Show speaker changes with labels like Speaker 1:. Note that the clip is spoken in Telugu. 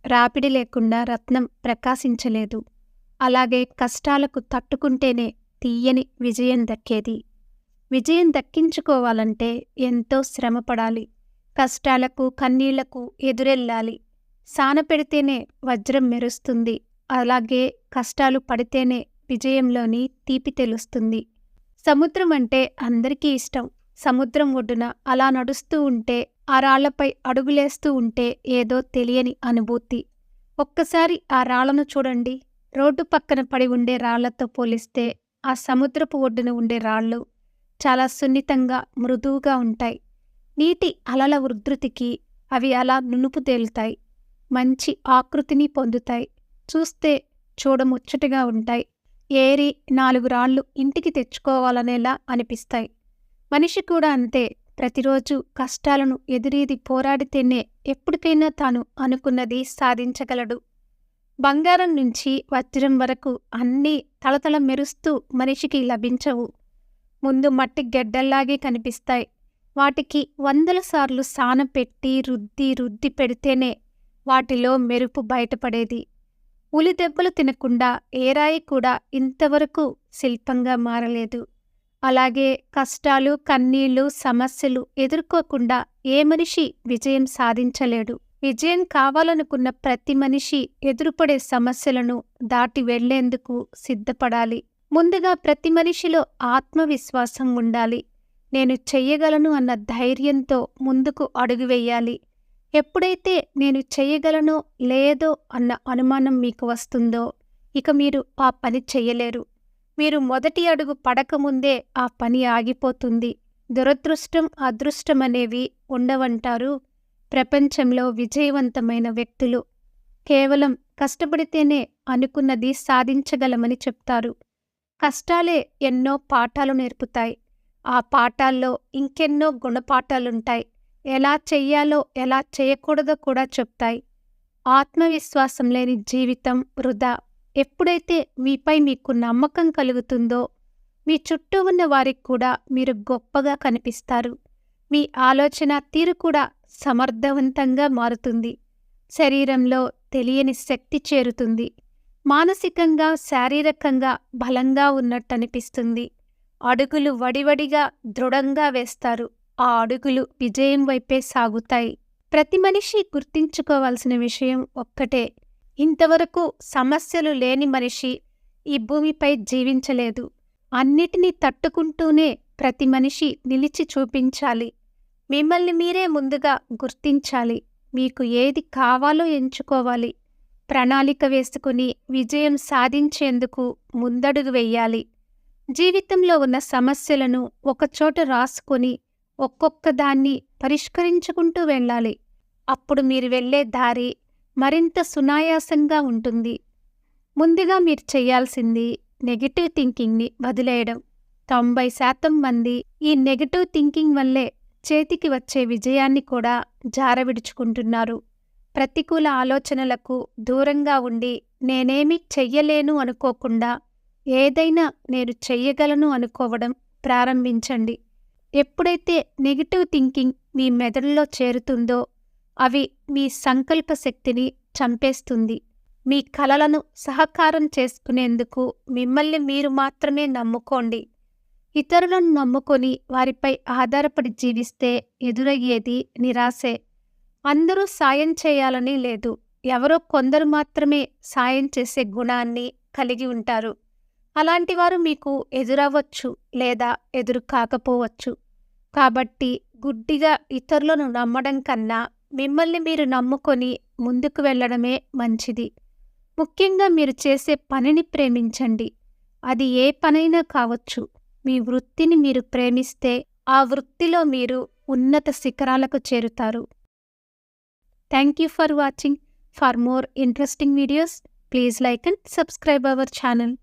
Speaker 1: రాపిడి లేకుండా రత్నం ప్రకాశించలేదు. అలాగే కష్టాలకు తట్టుకుంటేనే తీయని విజయం దక్కేది. విజయం దక్కించుకోవాలంటే ఎంతో శ్రమపడాలి. కష్టాలకు, కన్నీళ్లకు ఎదురెళ్ళాలి. సానపెడితేనే వజ్రం మెరుస్తుంది. అలాగే కష్టాలు పడితేనే విజయంలోని తీపి తెలుస్తుంది. సముద్రం అంటే అందరికీ ఇష్టం. సముద్రం ఒడ్డున అలా నడుస్తూ ఉంటే, ఆ రాళ్లపై అడుగులేస్తూ ఉంటే ఏదో తెలియని అనుభూతి. ఒక్కసారి ఆ రాళ్లను చూడండి. రోడ్డు పక్కన పడి ఉండే రాళ్లతో పోలిస్తే ఆ సముద్రపు ఒడ్డున ఉండే రాళ్ళు చాలా సున్నితంగా, మృదువుగా ఉంటాయి. నీటి అలల ఉధృతికి అవి అలా నునుపు తేలుతాయి. మంచి ఆకృతిని పొందుతాయి. చూస్తే చూడముచ్చటగా ఉంటాయి. ఏరి 4 రాళ్ళు ఇంటికి తెచ్చుకోవాలనేలా అనిపిస్తాయి. మనిషి కూడా అంతే. ప్రతిరోజు కష్టాలను ఎదురీది పోరాడితేనే ఎప్పటికైనా తాను అనుకున్నది సాధించగలడు. బంగారం నుంచి వజ్రం వరకు అన్నీ తళతళ మెరుస్తూ మనిషికి లభించవు. ముందు మట్టి గెడ్డల్లాగే కనిపిస్తాయి. వాటికి 100 సార్లు సానపెట్టి రుద్ది పెడితేనే వాటిలో మెరుపు బయటపడేది. ఉలిదెబ్బలు తినకుండా ఏ రాయి కూడా ఇంతవరకు శిల్పంగా మారలేదు. అలాగే కష్టాలు, కన్నీళ్లు, సమస్యలు ఎదుర్కోకుండా ఏ మనిషి విజయం సాధించలేడు. విజయం కావాలనుకున్న ప్రతి మనిషి ఎదురుపడే సమస్యలను దాటి వెళ్లేందుకు సిద్ధపడాలి. ముందుగా ప్రతి మనిషిలో ఆత్మవిశ్వాసం ఉండాలి. నేను చెయ్యగలను అన్న ధైర్యంతో ముందుకు అడుగు వెయ్యాలి. ఎప్పుడైతే నేను చెయ్యగలనో లేదో అన్న అనుమానం మీకు వస్తుందో ఇక మీరు ఆ పని చెయ్యలేరు. మీరు మొదటి అడుగు పడకముందే ఆ పని ఆగిపోతుంది. దురదృష్టం, అదృష్టమనేవి ఉండవంటారు ప్రపంచంలో విజయవంతమైన వ్యక్తులు. కేవలం కష్టపడితేనే అనుకున్నది సాధించగలమని చెప్తారు. కష్టాలే ఎన్నో పాఠాలు నేర్పుతాయి. ఆ పాఠాల్లో ఇంకెన్నో గుణపాఠాలుంటాయి. ఎలా చెయ్యాలో, ఎలా చేయకూడదో కూడా చెప్తాయి. ఆత్మవిశ్వాసం లేని జీవితం వృధా. ఎప్పుడైతే మీపై మీకు నమ్మకం కలుగుతుందో మీ చుట్టూ ఉన్న వారికి కూడా మీరు గొప్పగా కనిపిస్తారు. మీ ఆలోచన తీరు కూడా సమర్థవంతంగా మారుతుంది. శరీరంలో తెలియని శక్తి చేరుతుంది. మానసికంగా, శారీరకంగా బలంగా ఉన్నట్టనిపిస్తుంది. అడుగులు వడివడిగా దృఢంగా వేస్తారు. ఆ అడుగులు విజయం వైపే సాగుతాయి. ప్రతి మనిషి గుర్తించుకోవాల్సిన విషయం ఒక్కటే. ఇంతవరకు సమస్యలు లేని మనిషి ఈ భూమిపై జీవించలేదు. అన్నిటినీ తట్టుకుంటూనే ప్రతి మనిషి నిలిచి చూపించాలి. మిమ్మల్ని మీరే ముందుగా గుర్తించాలి. మీకు ఏది కావాలో ఎంచుకోవాలి. ప్రణాళిక వేసుకుని విజయం సాధించేందుకు ముందడుగు వెయ్యాలి. జీవితంలో ఉన్న సమస్యలను ఒకచోట రాసుకొని ఒక్కొక్క దాన్ని పరిష్కరించుకుంటూ వెళ్ళాలి. అప్పుడు మీరు వెళ్ళే దారి మరింత సునాయాసంగా ఉంటుంది. ముందుగా మీరు చెయ్యాల్సింది నెగటివ్ థింకింగ్ని వదిలేయడం. 90% మంది ఈ నెగటివ్ థింకింగ్ వల్లే చేతికి వచ్చే విజయాన్ని కూడా జారవిడుచుకుంటున్నారు. ప్రతికూల ఆలోచనలకు దూరంగా ఉండి నేనేమీ చెయ్యలేను అనుకోకుండా ఏదైనా నేను చెయ్యగలను అనుకోవడం ప్రారంభించండి. ఎప్పుడైతే నెగటివ్ థింకింగ్ మీ మెదడులో చేరుతుందో అవి మీ సంకల్ప శక్తిని చంపేస్తుంది. మీ కలలను సహకారం చేసుకునేందుకు మిమ్మల్ని మీరు మాత్రమే నమ్ముకోండి. ఇతరులను నమ్ముకొని వారిపై ఆధారపడి జీవిస్తే ఎదురయ్యేది నిరాశే. అందరూ సాయం చేయాలని లేదు. ఎవరో కొందరు మాత్రమే సాయం చేసే గుణాన్ని కలిగి ఉంటారు. అలాంటివారు మీకు ఎదురవ్వచ్చు లేదా ఎదురు కాకపోవచ్చు. కాబట్టి గుడ్డిగా ఇతరులను నమ్మడం కన్నా మిమ్మల్ని మీరు నమ్ముకొని ముందుకు వెళ్ళడమే మంచిది. ముఖ్యంగా మీరు చేసే పనిని ప్రేమించండి. అది ఏ పనైనా కావచ్చు. మీ వృత్తిని మీరు ప్రేమిస్తే ఆ వృత్తిలో మీరు ఉన్నత శిఖరాలకు చేరుతారు. Thank you for watching. For more interesting videos, please like and subscribe our channel.